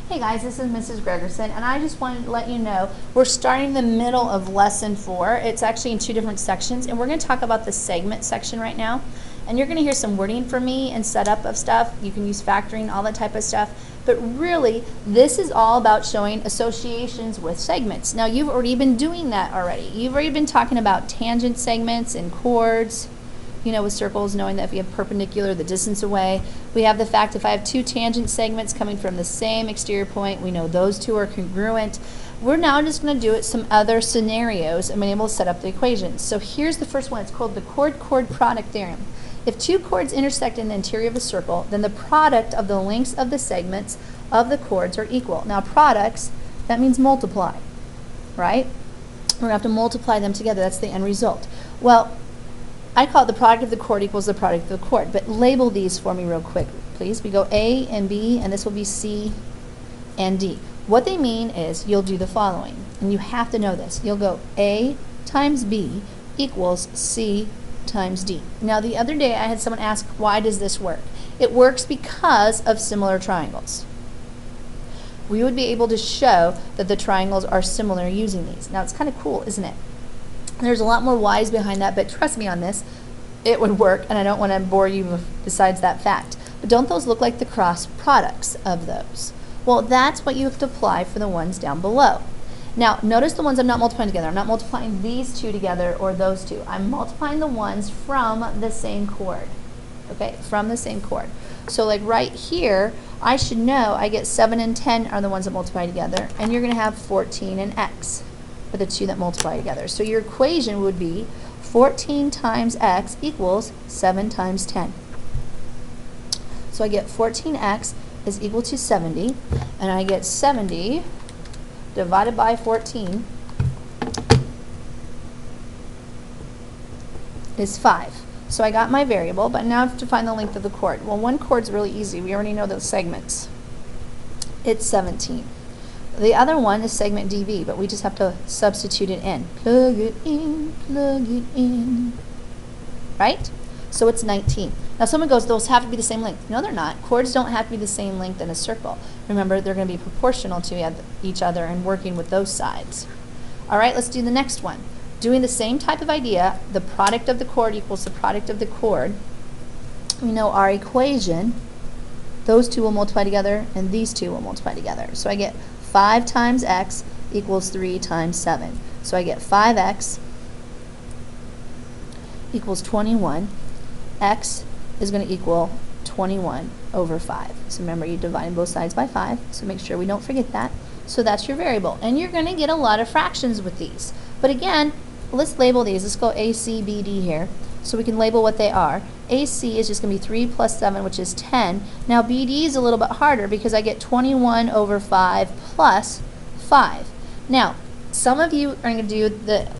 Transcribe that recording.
Hey guys, this is Mrs. Gregerson, and I just wanted to let you know we're starting the middle of lesson 4. It's actually in 2 different sections, and we're going to talk about the segment section right now. And you're going to hear some wording from me and setup of stuff. You can use factoring, all that type of stuff. But really, this is all about showing associations with segments. Now, you've already been doing that already. You've already been talking about tangent segments and chords. You know, with circles, knowing that if you have perpendicular, the distance away. We have the fact if I have 2 tangent segments coming from the same exterior point, we know those 2 are congruent. We're now just going to do it some other scenarios and be able to set up the equations. So here's the first one. It's called the chord-chord product theorem. If 2 chords intersect in the interior of a circle, then the product of the lengths of the segments of the chords are equal. Now products, that means multiply, right? We're going to have to multiply them together. That's the end result. Well, I call it the product of the chord equals the product of the chord, but label these for me real quick, please. We go A and B, and this will be C and D. What they mean is you'll do the following, and you have to know this. You'll go A times B equals C times D. Now, the other day I had someone ask, why does this work? It works because of similar triangles. We would be able to show that the triangles are similar using these. Now, it's kind of cool, isn't it? There's a lot more whys behind that, but trust me on this, it would work, and I don't want to bore you besides that fact. But don't those look like the cross products of those? Well, that's what you have to apply for the ones down below. Now, notice the ones I'm not multiplying together. I'm not multiplying these 2 together or those 2. I'm multiplying the ones from the same chord. Okay, from the same chord. So like right here, I should know I get 7 and 10 are the ones that multiply together, and you're going to have 14 and x. For the 2 that multiply together. So your equation would be 14 times x equals 7 times 10. So I get 14x is equal to 70, and I get 70 divided by 14 is 5. So I got my variable, but now I have to find the length of the chord. Well, one chord's really easy. We already know those segments. It's 17. The other one is segment DV, but we just have to substitute it in. Plug it in, right? So it's 19. Now someone goes, those have to be the same length. No, they're not. Chords don't have to be the same length in a circle. Remember, they're going to be proportional to each other and working with those sides. All right, let's do the next one. Doing the same type of idea, the product of the chord equals the product of the chord. We know our equation, those 2 will multiply together, and these 2 will multiply together. So I get 5 times x equals 3 times 7. So I get 5x equals 21. X is going to equal 21 over 5. So remember, you're dividing both sides by 5, so make sure we don't forget that. So that's your variable. And you're going to get a lot of fractions with these. But again, let's label these. Let's go A, C, B, D here, so we can label what they are. AC is just going to be 3 plus 7, which is 10. Now BD is a little bit harder because I get 21 over 5 plus 5. Now, some of you are going to do the